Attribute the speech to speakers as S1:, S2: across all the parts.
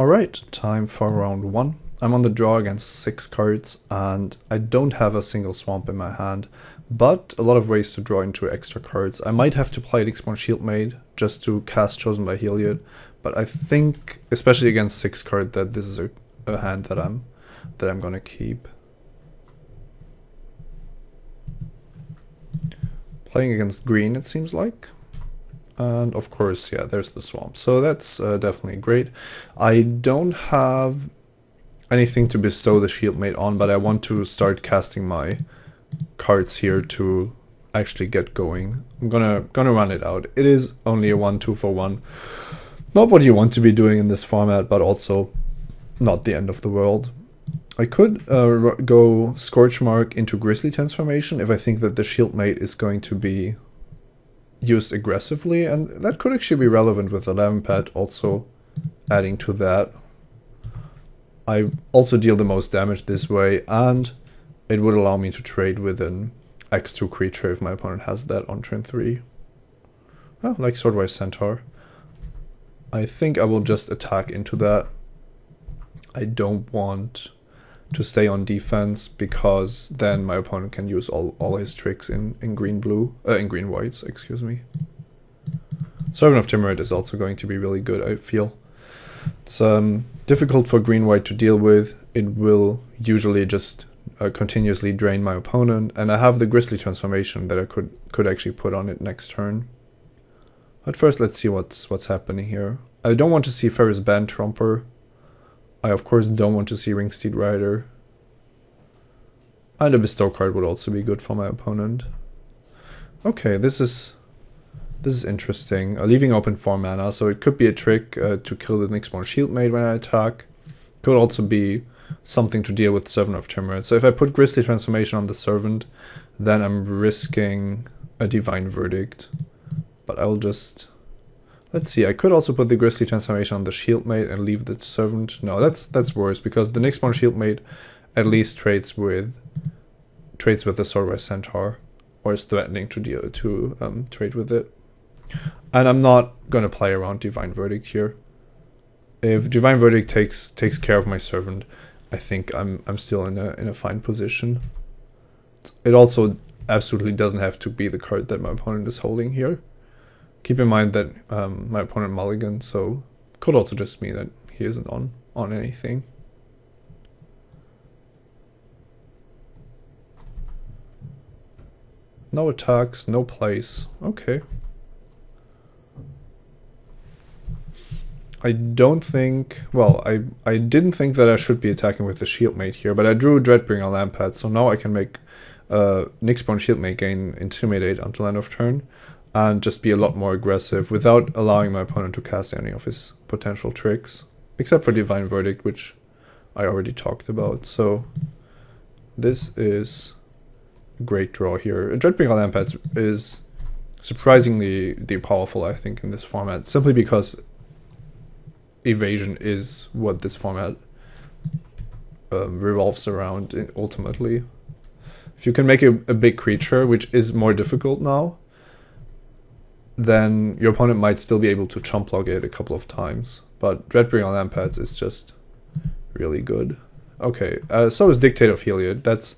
S1: Alright, time for round 1. I'm on the draw against 6 cards and I don't have a single swamp in my hand, but a lot of ways to draw into extra cards. I might have to play Nixborn Shieldmaid just to cast Chosen by Heliod, but I think, especially against 6 card, that this is a hand that I'm gonna keep. Playing against green, it seems like. And of course, yeah, there's the swamp. So that's definitely great. I don't have anything to bestow the Shieldmaid on, but I want to start casting my cards here to actually get going. I'm gonna run it out. It is only a 1-2 for 1. Not what you want to be doing in this format, but also not the end of the world. I could go Scorchmark into Grizzly Transformation if I think that the Shieldmaid is going to be used aggressively, and that could actually be relevant with the Lampad also adding to that. I also deal the most damage this way, and it would allow me to trade with an X2 creature if my opponent has that on turn 3. Oh, like Swordwise Centaur. I think I will just attack into that. I don't want to stay on defense because then my opponent can use all his tricks in green whites, excuse me. Servant of Timurid is also going to be really good, I feel. It's difficult for green white to deal with. It will usually just continuously drain my opponent, and I have the Grizzly Transformation that I could actually put on it next turn. But first, let's see what's happening here. I don't want to see Ferris Band Tromper. I of course don't want to see Ringsteed Rider. And a Bestow card would also be good for my opponent. Okay, this is interesting. Leaving open 4 mana, so it could be a trick to kill the Nixborn Shieldmaid when I attack. Could also be something to deal with Servant of Timurid. So if I put Grizzly Transformation on the Servant, then I'm risking a Divine Verdict. But I'll just... Let's see, I could also put the Grizzly Transformation on the Shieldmaid and leave the Servant. No, that's worse, because the Nixborn Shieldmaid at least trades with the Swordwise Centaur, or is threatening to trade with it. And I'm not going to play around Divine Verdict here. If Divine Verdict takes care of my Servant, I think I'm still in a fine position. It also absolutely doesn't have to be the card that my opponent is holding here. Keep in mind that my opponent mulliganed, so could also just mean that he isn't on anything. No attacks, no plays. Okay. I don't think... Well, I didn't think that I should be attacking with the Shieldmaid here, but I drew Dreadbringer Lampad, so now I can make Nixborn Shieldmaid gain Intimidate until end of turn, and just be a lot more aggressive without allowing my opponent to cast any of his potential tricks, except for Divine Verdict, which I already talked about. So this is a great draw here. Dreadbringer Lampad is surprisingly powerful, I think, in this format, simply because evasion is what this format revolves around ultimately. If you can make a big creature, which is more difficult now, then your opponent might still be able to chump block it a couple of times. But Dreadbringer Lampads is just really good. Okay, so is Dictate of Heliod. That's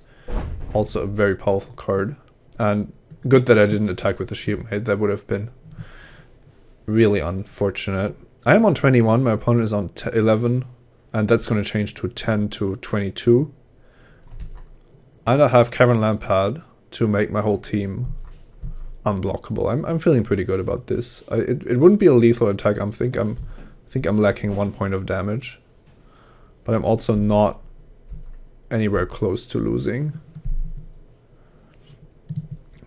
S1: also a very powerful card. And good that I didn't attack with the Shieldmaid. That would have been really unfortunate. I am on 21, my opponent is on 11, and that's going to change to 10 to 22. And I have Cavern Lampad to make my whole team unblockable. I'm feeling pretty good about this. It wouldn't be a lethal attack. I think I'm lacking 1 point of damage, but I'm also not anywhere close to losing.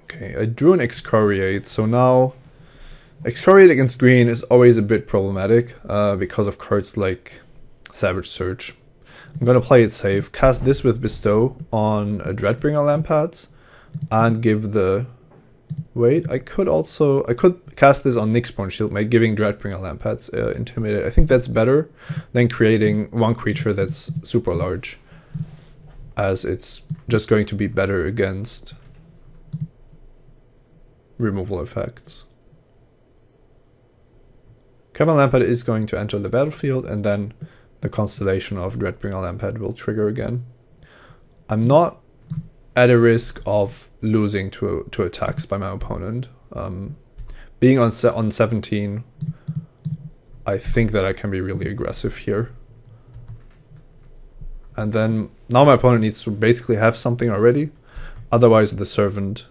S1: Okay, I drew an Excoriate, so now Excoriate against green is always a bit problematic because of cards like Savage Surge. I'm gonna play it safe, cast this with Bestow on a Dreadbringer Lampads, and give the... Wait, I could cast this on Nixborn Shieldmaid, giving Dreadbringer Lampads Intimidate. I think that's better than creating one creature that's super large, as it's just going to be better against removal effects. Cavern Lampad is going to enter the battlefield, and then the constellation of Dreadbringer Lampad will trigger again. I'm not at a risk of losing to attacks by my opponent. Being on 17, I think that I can be really aggressive here. And then now my opponent needs to basically have something already. Otherwise the Servant.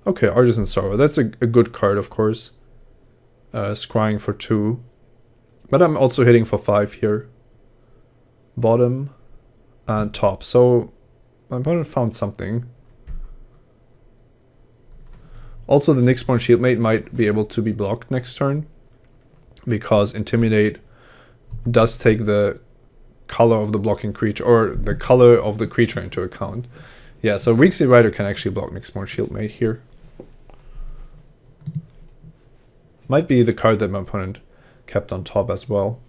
S1: Okay, Artisan Sorrow. That's a good card, of course. Scrying for 2. But I'm also hitting for 5 here. Bottom and top. So my opponent found something. Also, the Nyxborn Shieldmate might be able to be blocked next turn, because Intimidate does take the color of the blocking creature, or the color of the creature, into account. Yeah, so Weakseed Rider can actually block Nyxborn Shieldmate here. Might be the card that my opponent kept on top as well.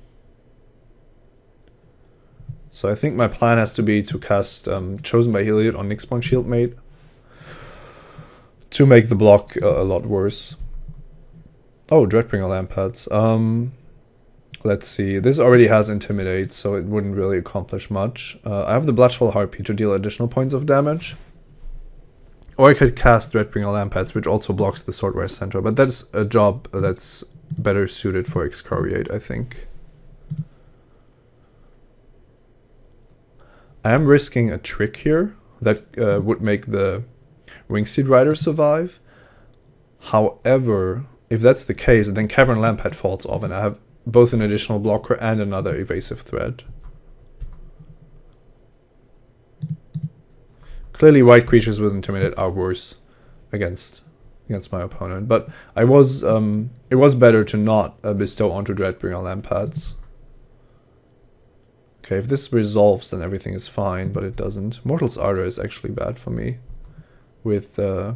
S1: So I think my plan has to be to cast Chosen by Heliod on Nyxborn Shieldmate to make the block a lot worse. Oh, Dreadbringer Lampads. Let's see. This already has Intimidate, so it wouldn't really accomplish much. I have the Bloodshell Harpy to deal additional points of damage. Or I could cast Dreadbringer Lampads, which also blocks the Swordwire Centaur, but that's a job that's better suited for Excoriate, I think. I am risking a trick here that would make the Wingseed Rider survive. However, if that's the case, then Cavern Lampad falls off, and I have both an additional blocker and another evasive threat. Clearly, white creatures with Intimidate are worse against my opponent, but it was better to not bestow onto Dreadbringer Lampads. Okay, if this resolves, then everything is fine, but it doesn't. Mortal's Ardor is actually bad for me, with the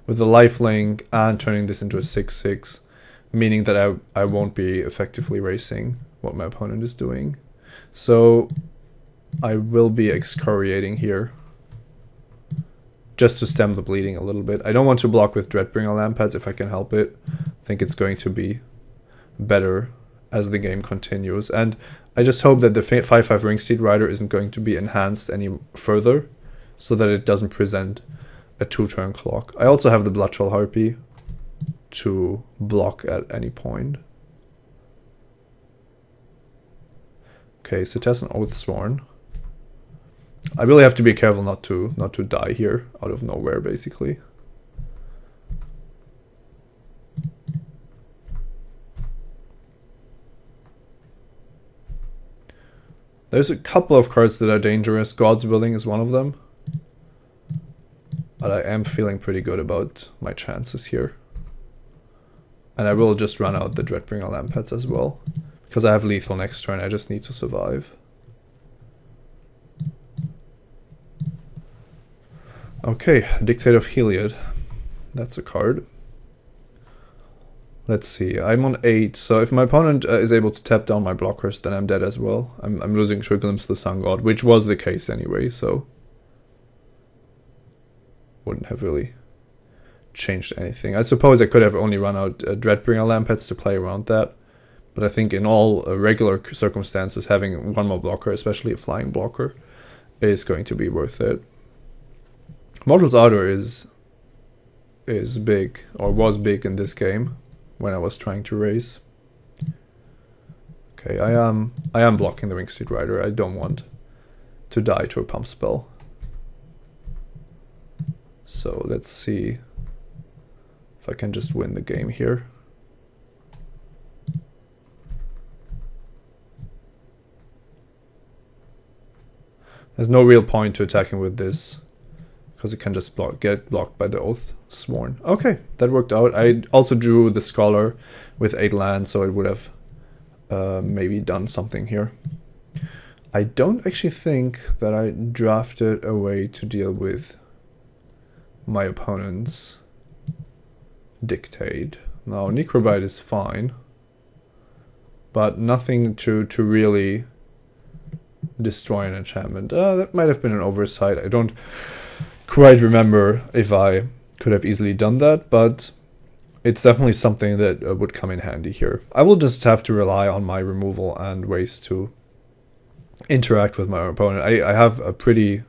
S1: lifelink and turning this into a 6/6, meaning that I won't be effectively racing what my opponent is doing. So I will be excoriating here, just to stem the bleeding a little bit. I don't want to block with Dreadbringer Lampads if I can help it. I think it's going to be better as the game continues. And I just hope that the 5/5 Ringsteed Rider isn't going to be enhanced any further, so that it doesn't present a 2-turn clock. I also have the Bloodshell Harpy to block at any point. Okay, Cetacean Oathsworn. I really have to be careful not to die here out of nowhere, basically. There's a couple of cards that are dangerous. God's Willing is one of them. But I am feeling pretty good about my chances here. And I will just run out the Dreadbringer Lampads as well, because I have lethal next turn. I just need to survive. Okay, Dictate of Heliod. That's a card. Let's see, I'm on 8, so if my opponent is able to tap down my blockers, then I'm dead as well. I'm losing to a Glimpse of the Sun God, which was the case anyway, so wouldn't have really changed anything. I suppose I could have only run out Dreadbringer Lampads to play around that, but I think in all regular circumstances, having one more blocker, especially a flying blocker, is going to be worth it. Mortal's Ardor is big, or was big in this game when I was trying to race. Okay, I am blocking the Wingseed Rider. I don't want to die to a pump spell. So let's see if I can just win the game here. There's no real point to attacking with this, because it can just get blocked by the Oathsworn. Okay, that worked out. I also drew the Scholar with 8 lands, so it would have maybe done something here. I don't actually think that I drafted a way to deal with my opponent's Dictate. Now, Necrobite is fine, but nothing to really destroy an enchantment. That might have been an oversight. I don't quite remember if I could have easily done that, but it's definitely something that would come in handy here. I will just have to rely on my removal and ways to interact with my opponent. I have a pretty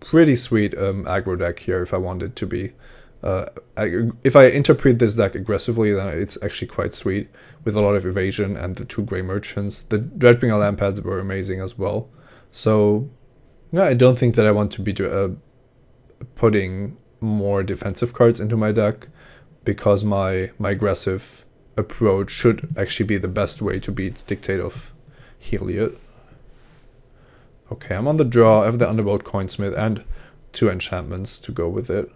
S1: sweet aggro deck here if I want it to be. If I interpret this deck aggressively, then it's actually quite sweet with a lot of evasion and the 2 Grey Merchants. The Dreadbringer Lampads were amazing as well. So yeah, I don't think that I want to be putting more defensive cards into my deck, because my aggressive approach should actually be the best way to beat Dictate of Heliod. Okay, I'm on the draw. I have the Underworld Coinsmith and 2 enchantments to go with it.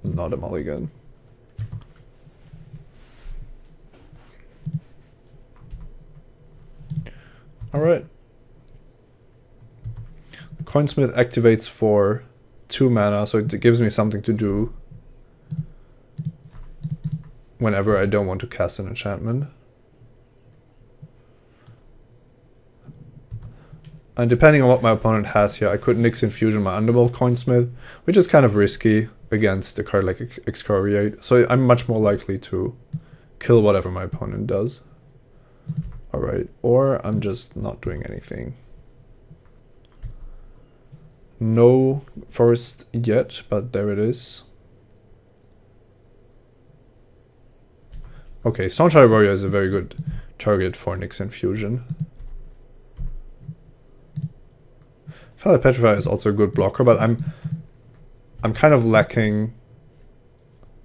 S1: Not a mulligan. Alright. Coinsmith activates for 2 mana, so it gives me something to do whenever I don't want to cast an enchantment. And depending on what my opponent has here, I could Nyx Infusion my Underworld Coinsmith, which is kind of risky against a card like Excoriate. So I'm much more likely to kill whatever my opponent does. Alright, or I'm just not doing anything. No forest yet, but there it is. Okay, Stormchild Warrior is a very good target for Nyx Infusion. Felled Petrifier is also a good blocker, but I'm kind of lacking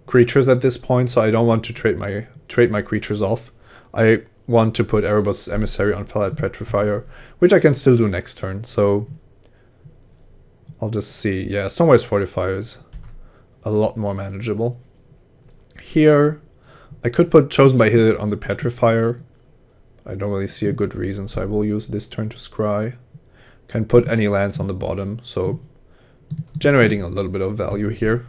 S1: creatures at this point, so I don't want to trade my creatures off. I want to put Erebos' Emissary on Felled Petrifier, which I can still do next turn, so I'll just see. Yeah, Stormwise Fortifier is a lot more manageable. Here, I could put Chosen by Heliod on the Petrifier. I don't really see a good reason, so I will use this turn to scry. Can put any lands on the bottom, so generating a little bit of value here.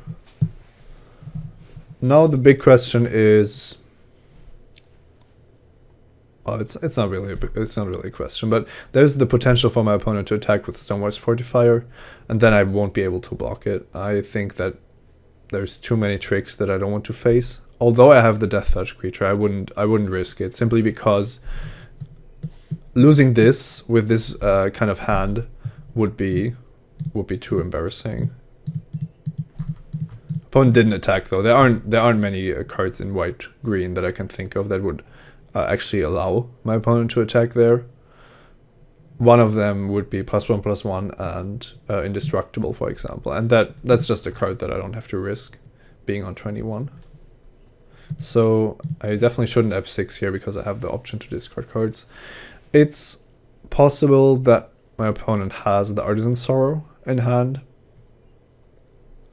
S1: Now the big question is, well, it's not really a question, but there's the potential for my opponent to attack with Stormwise Fortifier, and then I won't be able to block it. I think that there's too many tricks that I don't want to face. Although I have the Death Touch creature, I wouldn't risk it, simply because losing this with this kind of hand would be too embarrassing. Opponent didn't attack though. There aren't many cards in white green that I can think of that would actually allow my opponent to attack there. One of them would be +1/+1 and Indestructible, for example, and that's just a card that I don't have to risk being on 21. So I definitely shouldn't F6 here because I have the option to discard cards. It's possible that my opponent has the Artisan Sorrow in hand.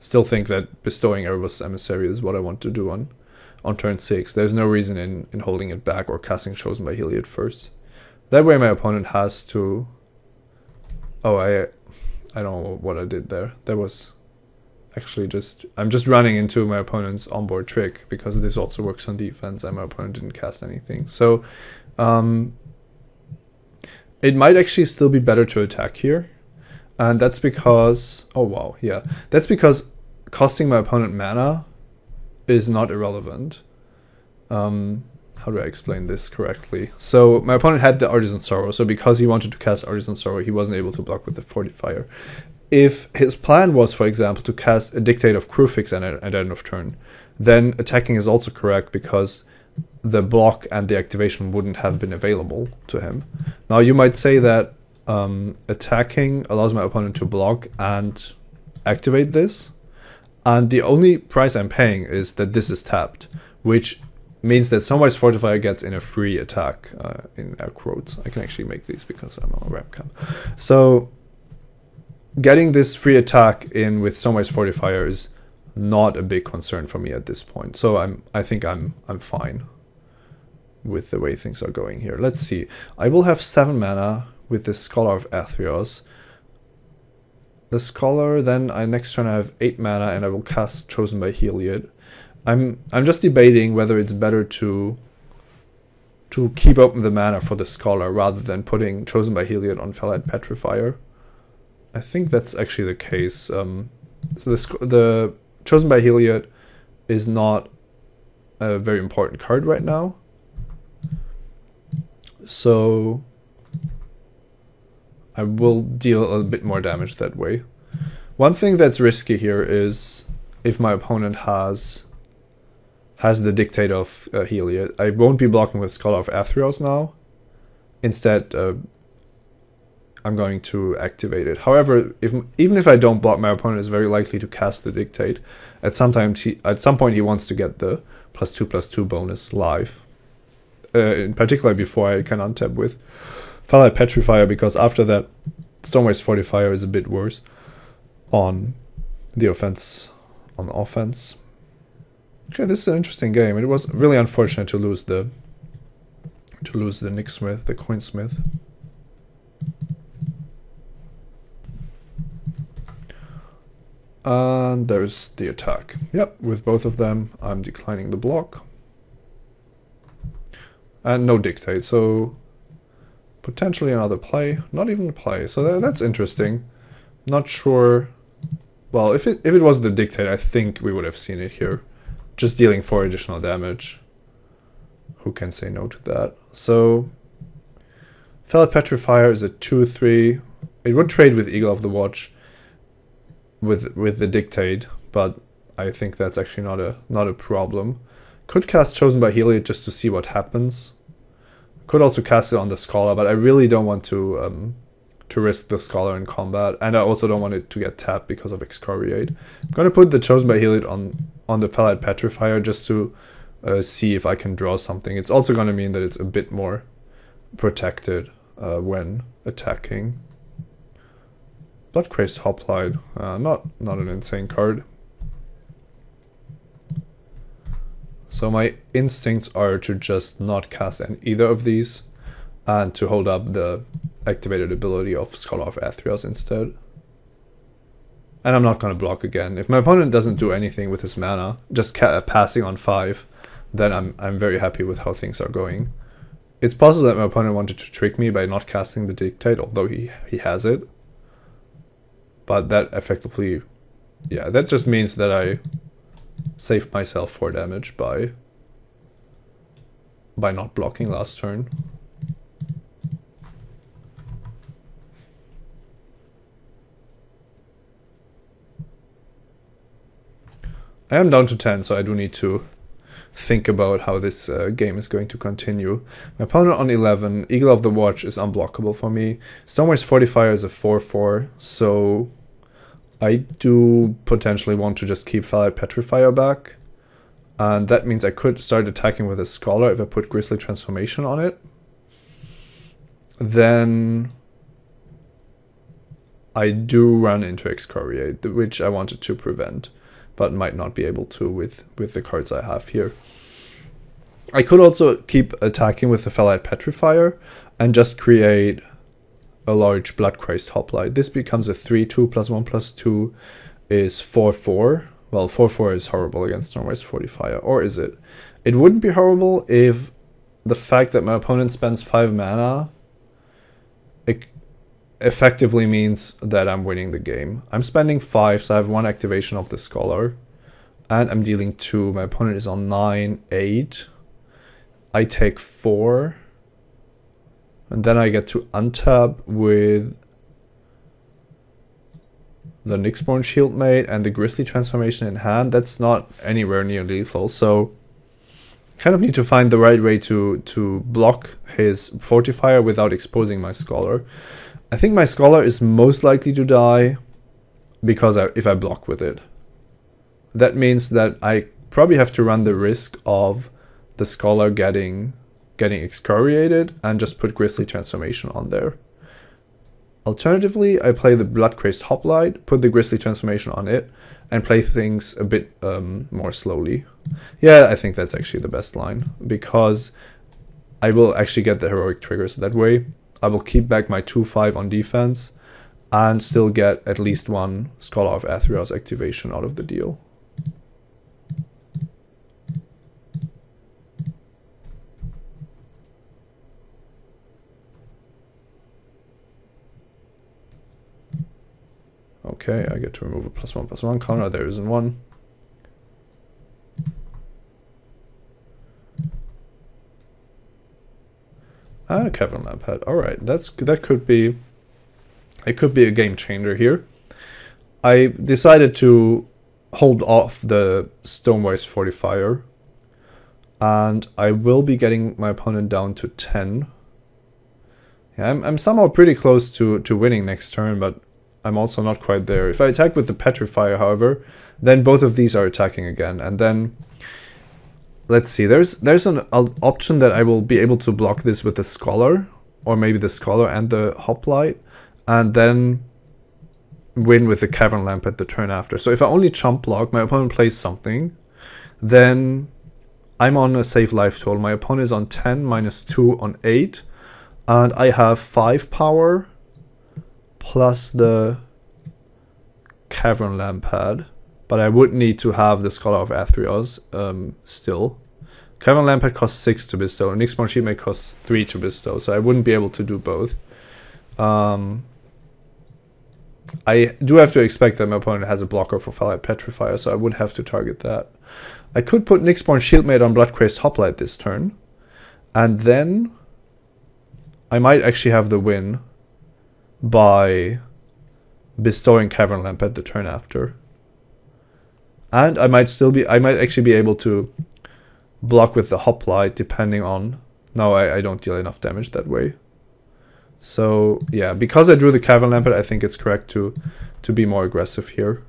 S1: Still think that bestowing Erebos' Emissary is what I want to do on turn 6. There's no reason in holding it back or casting Chosen by Heliod first. That way my opponent has to... Oh, I don't know what I did there. That was actually I'm just running into my opponent's onboard trick, because this also works on defense and my opponent didn't cast anything. So it might actually still be better to attack here. And that's because... Oh, wow. Yeah. That's because costing my opponent mana is not irrelevant. How do I explain this correctly? So my opponent had the Artisan Sorrow. So because he wanted to cast Artisan Sorrow, he wasn't able to block with the Fortifier. If his plan was, for example, to cast a Dictate of Crufix at end of turn, then attacking is also correct, because the block and the activation wouldn't have been available to him. Now you might say that attacking allows my opponent to block and activate this, and the only price I'm paying is that this is tapped, which means that Stormwise Fortifier gets in a free attack, in air quotes. I can actually make these because I'm on a webcam. So getting this free attack in with Stormwise Fortifier is not a big concern for me at this point. So I think I'm fine with the way things are going here. Let's see. I will have 7 mana with the Scholar of Athreos. The Scholar, then next turn I have 8 mana and I will cast Chosen by Heliod. I'm just debating whether it's better to keep open the mana for the Scholar rather than putting Chosen by Heliod on Felled Petrifier. I think that's actually the case. So the Chosen by Heliod is not a very important card right now. So I will deal a bit more damage that way. One thing that's risky here is if my opponent has the Dictate of Heliod. I won't be blocking with Scholar of Athreos now. Instead, I'm going to activate it. However, even if I don't block, my opponent is very likely to cast the Dictate. At some point he wants to get the +2/+2 bonus live. In particular, before I can untap with Fellite Petrifier, because after that, Stonewaste Fortifier is a bit worse on the offense. Okay, this is an interesting game. It was really unfortunate to lose the Nicksmith, the Coinsmith. And there's the attack. Yep, with both of them, I'm declining the block. And no Dictate, so potentially another play. Not even a play, so that's interesting. Not sure. Well, if it was the Dictate, I think we would have seen it here. Just dealing 4 additional damage. Who can say no to that? So, Fellite Petrifier is a 2/3. It would trade with Eagle of the Watch with the Dictate, but I think that's actually not a problem. Could cast Chosen by Heliod just to see what happens. Could also cast it on the Scholar, but I really don't want to risk the Scholar in combat, and I also don't want it to get tapped because of Excoriate. I'm going to put the Chosen by Heliod on the Fellite Petrifier just to see if I can draw something. It's also going to mean that it's a bit more protected when attacking. Bloodcrazed Hoplite, not an insane card. So my instincts are to just not cast either of these and to hold up the activated ability of Scholar of Athreos instead. And I'm not going to block again. If my opponent doesn't do anything with his mana, just passing on 5, then I'm very happy with how things are going. It's possible that my opponent wanted to trick me by not casting the Dictate, although he has it. But that effectively, yeah, that just means that I saved myself 4 damage by not blocking last turn. I am down to 10, so I do need to think about how this game is going to continue. My opponent on 11, Eagle of the Watch is unblockable for me. Stonewaste Fortifier is a 4/4, so I do potentially want to just keep Fellite Petrifier back. And that means I could start attacking with a Scholar if I put Grisly Transformation on it. Then I do run into Excoriate, which I wanted to prevent, but might not be able to with the cards I have here. I could also keep attacking with the Fellite Petrifier and just create a large Bloodcrazed Hoplite. This becomes a 3/2 +1/+2 is 4/4. Well, 4/4 is horrible against Stonewaste Fortifier, or is it? It wouldn't be horrible if the fact that my opponent spends 5 mana effectively means that I'm winning the game. I'm spending 5, so I have 1 activation of the Scholar, and I'm dealing 2. My opponent is on 9, 8. I take 4, and then I get to untap with the Nyxborn Shieldmate and the Grisly Transformation in hand. That's not anywhere near lethal, so kind of need to find the right way to block his Fortifier without exposing my Scholar. I think my Scholar is most likely to die because if I block with it. That means that I probably have to run the risk of the Scholar getting excoriated and just put Grisly Transformation on there. Alternatively, I play the Bloodcrazed Hoplite, put the Grisly Transformation on it, and play things a bit more slowly. Yeah, I think that's actually the best line, because I will actually get the heroic triggers that way. I will keep back my 2/5 on defense, and still get at least 1 Scholar of Athreos activation out of the deal. Okay, I get to remove a +1/+1 counter. There isn't one. And a Cavern Lamphead. Alright, that could be... It could be a game changer here. I decided to hold off the Stonewise Fortifier. And I will be getting my opponent down to 10. Yeah, I'm somehow pretty close to winning next turn, but I'm also not quite there. If I attack with the Petrifier, however, then both of these are attacking again. And then, let's see, there's an option that I will be able to block this with the Scholar, or maybe the Scholar and the Hoplite, and then win with the Cavern Lamp at the turn after. So if I only chump block, my opponent plays something, then I'm on a safe life total. My opponent is on 10, minus 2 on 8, and I have 5 power, plus the Cavern Lamphead. But I would need to have the Scholar of Athreos still. Cavern Lamphead costs 6 to bestow, and Nyxborn Shieldmate costs 3 to bestow, so I wouldn't be able to do both. I do have to expect that my opponent has a blocker for Fellite Petrifier, so I would have to target that. I could put Nyxborn Shieldmate on Bloodcrazed Hoplite this turn, and then I might actually have the win by bestowing Cavern Lamp at the turn after. And I might actually be able to block with the Hoplite depending on... No, I don't deal enough damage that way. So yeah, because I drew the Cavern Lamphead, I think it's correct to be more aggressive here.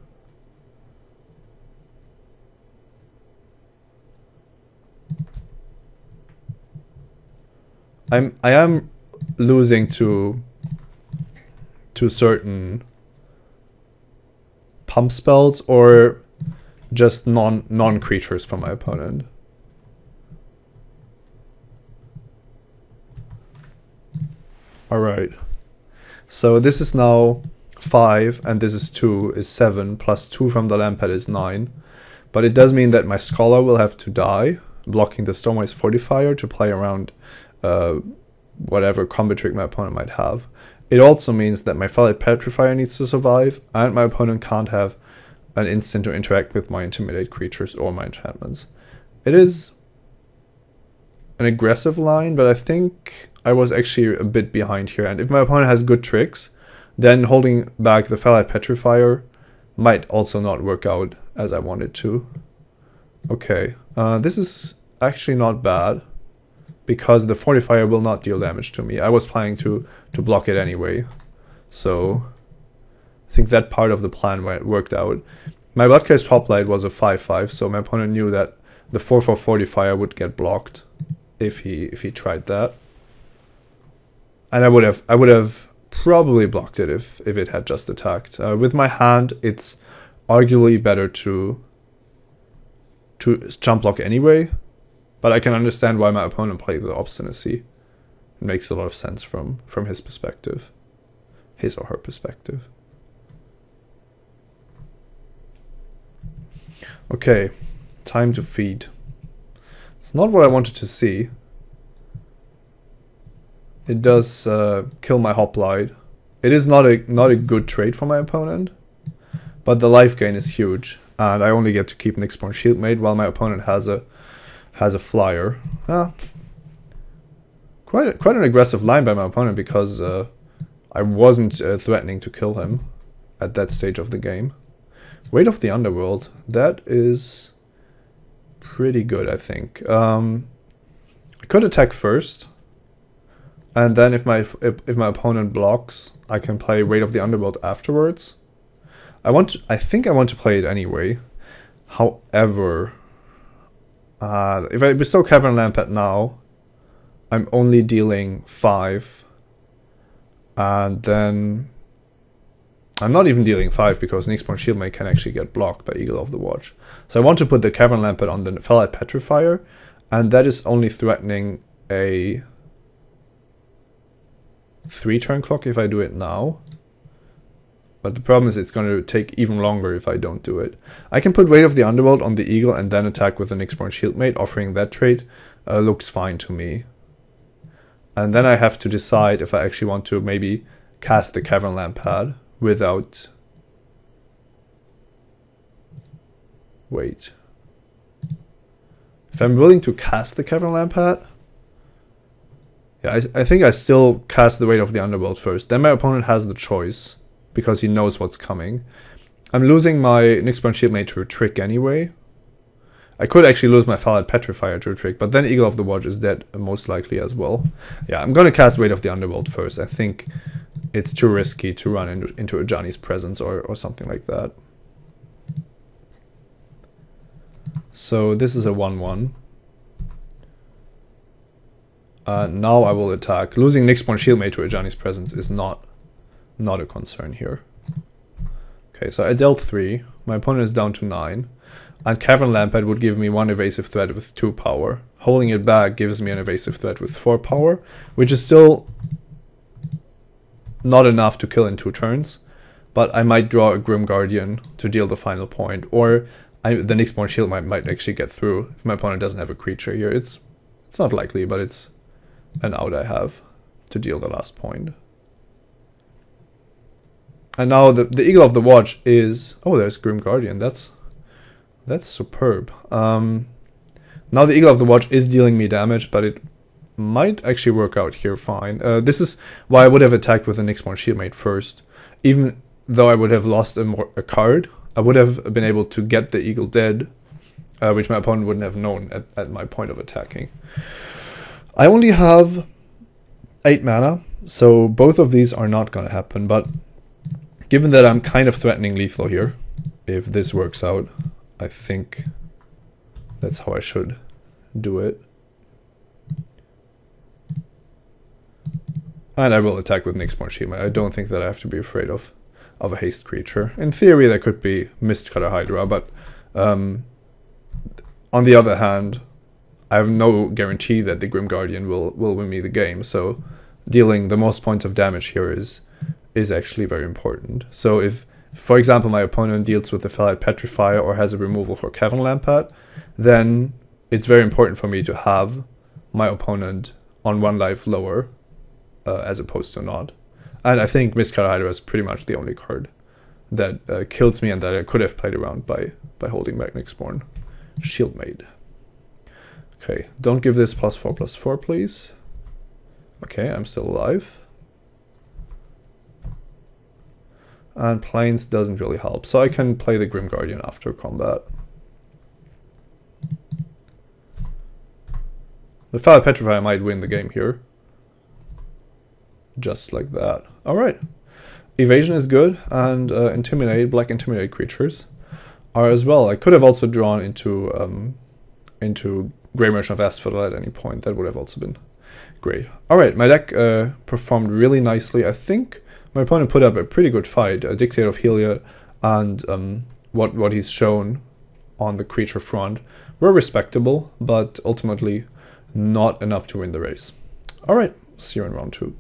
S1: I am losing to certain pump spells or just non creatures from my opponent. Alright, so this is now 5 and this is 2 is 7, plus 2 from the Lamphead is 9. But it does mean that my Scholar will have to die, blocking the Stonewise Fortifier to play around whatever combo trick my opponent might have. It also means that my Fellite Petrifier needs to survive, and my opponent can't have an instant to interact with my Intimidate creatures or my enchantments. It is an aggressive line, but I think I was actually a bit behind here. And if my opponent has good tricks, then holding back the Fellite Petrifier might also not work out as I wanted to. Okay, this is actually not bad, because the Fortifier will not deal damage to me. I was planning to block it anyway, so I think that part of the plan worked out. My Bloodcrazed Hoplite was a 5/5, so my opponent knew that the 4/4 Fortifier would get blocked if he tried that, and I would have probably blocked it if it had just attacked. With my hand, it's arguably better to jump block anyway, but I can understand why my opponent played the Obstinacy. It makes a lot of sense from his perspective, his or her perspective. Okay, time to feed. It's not what I wanted to see. It does kill my Hoplite. It is not a good trade for my opponent, but the life gain is huge, and I only get to keep Nyxborn Shieldmate while my opponent has a flyer. Quite an aggressive line by my opponent, because I wasn't threatening to kill him at that stage of the game. Weight of the Underworld, that is pretty good, I think. I could attack first, and then if my opponent blocks, I can play Weight of the Underworld afterwards. I think I want to play it anyway. However, if I bestow Cavern Lamphead now, I'm only dealing 5, and then I'm not even dealing 5 because Nyxborn Shieldmate can actually get blocked by Eagle of the Watch. So I want to put the Cavern Lamphead on the Fellite Petrifier, and that is only threatening a 3-turn clock if I do it now. But the problem is it's going to take even longer if I don't do it. I can put Weight of the Underworld on the Eagle and then attack with the Nyxborn Shieldmate, offering that trade. Looks fine to me. And then I have to decide if I actually want to maybe cast the Cavern Lamphead without... Wait. If I'm willing to cast the Cavern Lamphead, Yeah, I think I still cast the Weight of the Underworld first. Then my opponent has the choice, because he knows what's coming. I'm losing my Nyxborn Shieldmate to a trick anyway. I could actually lose my Fallout Petrifier to a trick, but then Eagle of the Watch is dead, most likely as well. Yeah, I'm gonna cast Weight of the Underworld first. I think it's too risky to run into a Johnny's Presence or something like that. So this is a 1-1. Now I will attack. Losing Nyxborn Shieldmate to a Johnny's Presence is not a concern here. Okay, so I dealt 3. My opponent is down to 9. And Cavern Lampad would give me 1 evasive threat with 2 power. Holding it back gives me an evasive threat with 4 power, which is still not enough to kill in 2 turns. But I might draw a Grim Guardian to deal the final point, or the Nyxborn Shield might actually get through if my opponent doesn't have a creature here. It's not likely, but it's an out I have to deal the last point. And now the Eagle of the Watch is... Oh, there's Grim Guardian. That's superb. Now the Eagle of the Watch is dealing me damage, but it might actually work out here fine. This is why I would have attacked with a Nyxborn Shieldmate first. Even though I would have lost a card, I would have been able to get the Eagle dead, which my opponent wouldn't have known at my point of attacking. I only have 8 mana, so both of these are not going to happen, but given that I'm kind of threatening lethal here, if this works out, I think that's how I should do it. And I will attack with Nyxborn Shieldmate. I don't think that I have to be afraid of a haste creature. In theory, that could be Mistcutter Hydra, but on the other hand, I have no guarantee that the Grim Guardian will win me the game, so dealing the most points of damage here is actually very important. So if, for example, my opponent deals with the Fallout Petrifier or has a removal for Cavern Lampad, then it's very important for me to have my opponent on 1 life lower as opposed to not. And I think Mistcutter Hydra is pretty much the only card that kills me and that I could have played around by holding back Nyxborn Shieldmate. Okay, don't give this +4/+4, please. Okay, I'm still alive. And Plains doesn't really help, so I can play the Grim Guardian after combat. The Fallout Petrifier might win the game here. Just like that. Alright. Evasion is good, and Black Intimidate creatures are as well. I could have also drawn into Grey Merchant of Asphodel at any point. That would have also been great. Alright, my deck performed really nicely. I think my opponent put up a pretty good fight. Dictator of Heliod and what he's shown on the creature front were respectable, but ultimately not enough to win the race. Alright, see you in round 2.